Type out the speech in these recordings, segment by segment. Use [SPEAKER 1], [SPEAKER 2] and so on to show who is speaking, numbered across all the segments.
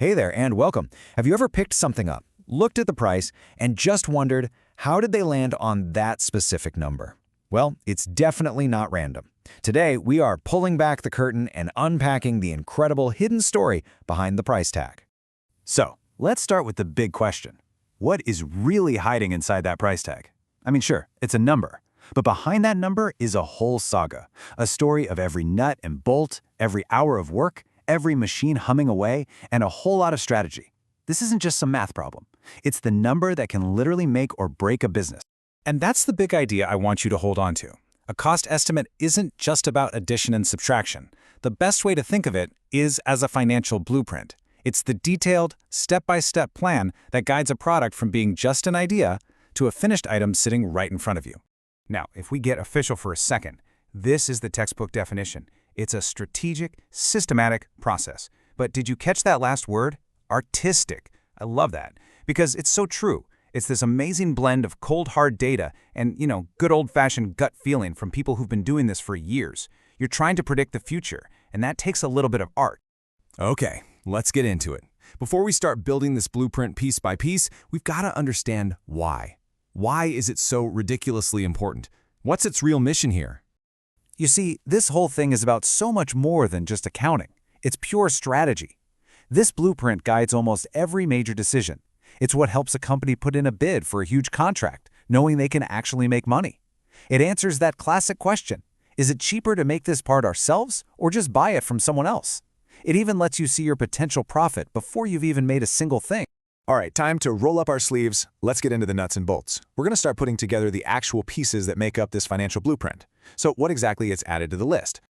[SPEAKER 1] Hey there and welcome. Have you ever picked something up, looked at the price, and just wondered, how did they land on that specific number? Well, it's definitely not random. Today, we are pulling back the curtain and unpacking the incredible hidden story behind the price tag. So, let's start with the big question. What is really hiding inside that price tag? I mean, sure, it's a number. But behind that number is a whole saga, a story of every nut and bolt, every hour of work, every machine humming away, and a whole lot of strategy. This isn't just some math problem. It's the number that can literally make or break a business.
[SPEAKER 2] And that's the big idea I want you to hold on to. A cost estimate isn't just about addition and subtraction. The best way to think of it is as a financial blueprint. It's the detailed, step-by-step plan that guides a product from being just an idea to a finished item sitting right in front of you. Now, if we get official for a second, this is the textbook definition. It's a strategic, systematic process. But did you catch that last word? Artistic. I love that because it's so true. It's this amazing blend of cold, hard data and, good old-fashioned gut feeling from people who've been doing this for years. You're trying to predict the future, and that takes a little bit of art.
[SPEAKER 3] Okay, let's get into it. Before we start building this blueprint piece by piece, we've got to understand why. Why is it so ridiculously important? What's its real mission here?
[SPEAKER 2] You see, this whole thing is about so much more than just accounting. It's pure strategy. This blueprint guides almost every major decision. It's what helps a company put in a bid for a huge contract, knowing they can actually make money. It answers that classic question, is it cheaper to make this part ourselves or just buy it from someone else? It even lets you see your potential profit before you've even made a single thing.
[SPEAKER 4] All right, time to roll up our sleeves. Let's get into the nuts and bolts. We're going to start putting together the actual pieces that make up this financial blueprint. So what exactly is added to the list?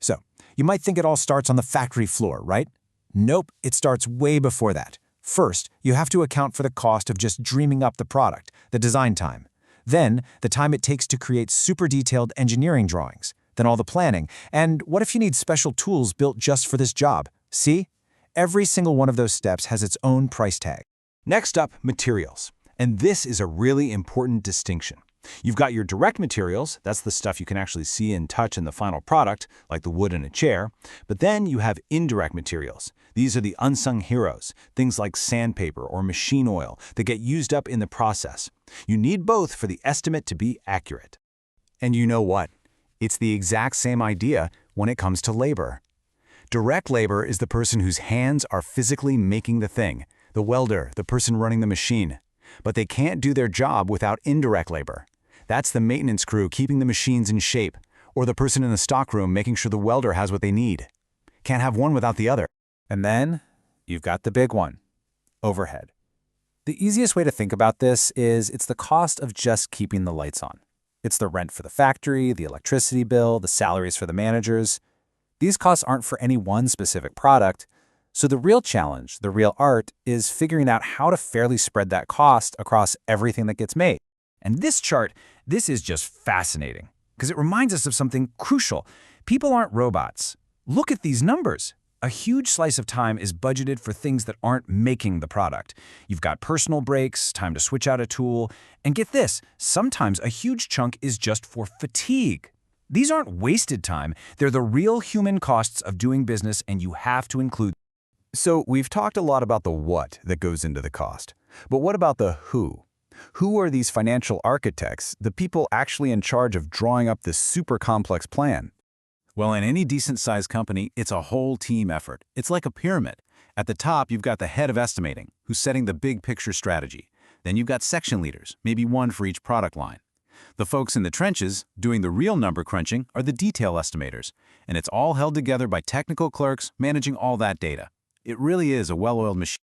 [SPEAKER 1] So, you might think it all starts on the factory floor, right? Nope, it starts way before that. First, you have to account for the cost of just dreaming up the product, the design time. Then, the time it takes to create super detailed engineering drawings. Then all the planning. And what if you need special tools built just for this job? See? Every single one of those steps has its own price tag.
[SPEAKER 4] Next up, materials. And this is a really important distinction. You've got your direct materials, that's the stuff you can actually see and touch in the final product, like the wood in a chair. But then you have indirect materials. These are the unsung heroes, things like sandpaper or machine oil that get used up in the process. You need both for the estimate to be accurate. And you know what? It's the exact same idea when it comes to labor. Direct labor is the person whose hands are physically making the thing, the welder, the person running the machine. But they can't do their job without indirect labor. That's the maintenance crew keeping the machines in shape, or the person in the stockroom making sure the welder has what they need. Can't have one without the other.
[SPEAKER 2] And then, you've got the big one, overhead. The easiest way to think about this is it's the cost of just keeping the lights on. It's the rent for the factory, the electricity bill, the salaries for the managers. These costs aren't for any one specific product, so the real challenge, the real art, is figuring out how to fairly spread that cost across everything that gets made.
[SPEAKER 1] And this chart, this is just fascinating, because it reminds us of something crucial. People aren't robots. Look at these numbers. A huge slice of time is budgeted for things that aren't making the product. You've got personal breaks, time to switch out a tool, and get this, sometimes a huge chunk is just for fatigue. These aren't wasted time, they're the real human costs of doing business, and you have to include.
[SPEAKER 4] So we've talked a lot about the what that goes into the cost. But what about the who? Who are these financial architects, the people actually in charge of drawing up this super complex plan?
[SPEAKER 3] Well, in any decent-sized company, it's a whole team effort. It's like a pyramid. At the top, you've got the head of estimating, who's setting the big picture strategy. Then you've got section leaders, maybe one for each product line. The folks in the trenches, doing the real number crunching, are the detail estimators, and it's all held together by technical clerks managing all that data. It really is a well-oiled machine.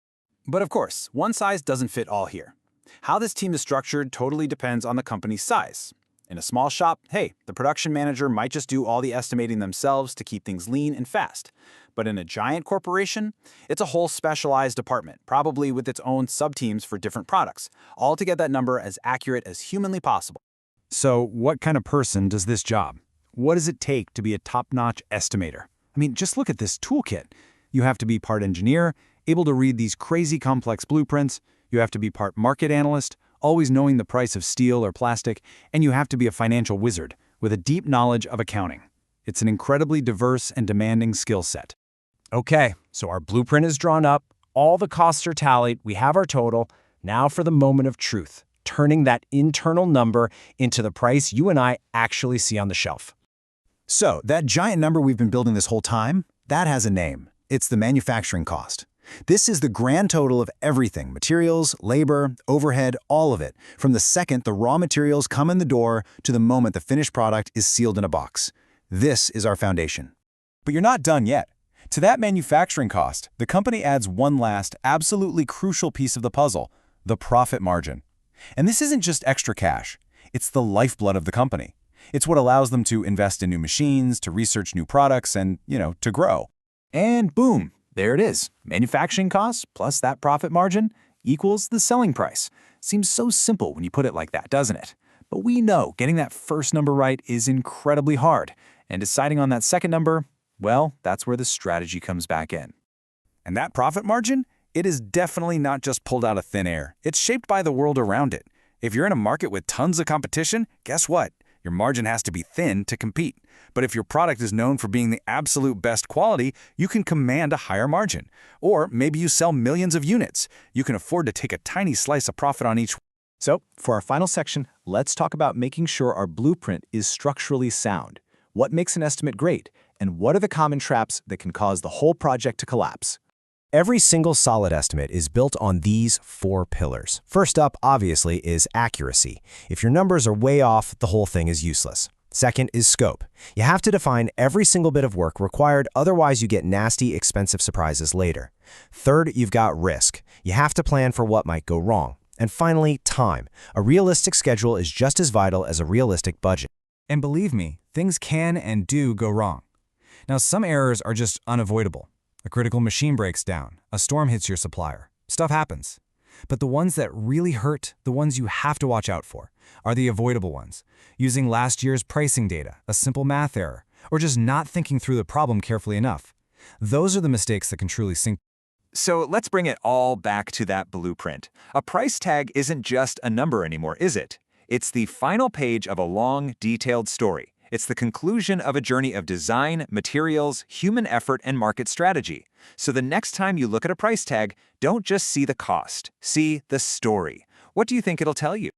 [SPEAKER 2] But of course, one size doesn't fit all here. How this team is structured totally depends on the company's size. In a small shop, hey, the production manager might just do all the estimating themselves to keep things lean and fast. But in a giant corporation, it's a whole specialized department, probably with its own sub-teams for different products, all to get that number as accurate as humanly possible.
[SPEAKER 1] So what kind of person does this job? What does it take to be a top-notch estimator? I mean, just look at this toolkit. You have to be part engineer, able to read these crazy complex blueprints. You have to be part market analyst, always knowing the price of steel or plastic, and you have to be a financial wizard with a deep knowledge of accounting. It's an incredibly diverse and demanding skill set. Okay, so our blueprint is drawn up,
[SPEAKER 5] all the costs are tallied, we have our total. Now for the moment of truth, turning that internal number into the price you and I actually see on the shelf.
[SPEAKER 1] So, that giant number we've been building this whole time, that has a name. It's the manufacturing cost. This is the grand total of everything: materials, labor, overhead, all of it, from the second the raw materials come in the door to the moment the finished product is sealed in a box. This is our foundation.
[SPEAKER 2] But you're not done yet. To that manufacturing cost, the company adds one last, absolutely crucial piece of the puzzle: the profit margin. And this isn't just extra cash. It's the lifeblood of the company. It's what allows them to invest in new machines, to research new products, and, to grow.
[SPEAKER 5] And boom, there it is. Manufacturing costs plus that profit margin equals the selling price. Seems so simple when you put it like that, doesn't it? But we know getting that first number right is incredibly hard. And deciding on that second number, well, that's where the strategy comes back in.
[SPEAKER 2] And that profit margin? It is definitely not just pulled out of thin air. It's shaped by the world around it. If you're in a market with tons of competition, guess what? Your margin has to be thin to compete. But if your product is known for being the absolute best quality, you can command a higher margin. Or maybe you sell millions of units. You can afford to take a tiny slice of profit on each.
[SPEAKER 5] So, for our final section, let's talk about making sure our blueprint is structurally sound. What makes an estimate great? And what are the common traps that can cause the whole project to collapse?
[SPEAKER 1] Every single solid estimate is built on these 4 pillars. First up, obviously, is accuracy. If your numbers are way off, the whole thing is useless. Second is scope. You have to define every single bit of work required, otherwise you get nasty, expensive surprises later. Third, you've got risk. You have to plan for what might go wrong. And finally, time. A realistic schedule is just as vital as a realistic budget.
[SPEAKER 2] And believe me, things can and do go wrong. Now, some errors are just unavoidable. A critical machine breaks down, a storm hits your supplier. Stuff happens. But the ones that really hurt, the ones you have to watch out for, are the avoidable ones. Using last year's pricing data, a simple math error, or just not thinking through the problem carefully enough. Those are the mistakes that can truly sink.
[SPEAKER 6] So let's bring it all back to that blueprint. A price tag isn't just a number anymore, is it? It's the final page of a long, detailed story. It's the conclusion of a journey of design, materials, human effort, and market strategy. So the next time you look at a price tag, don't just see the cost, see the story. What do you think it'll tell you?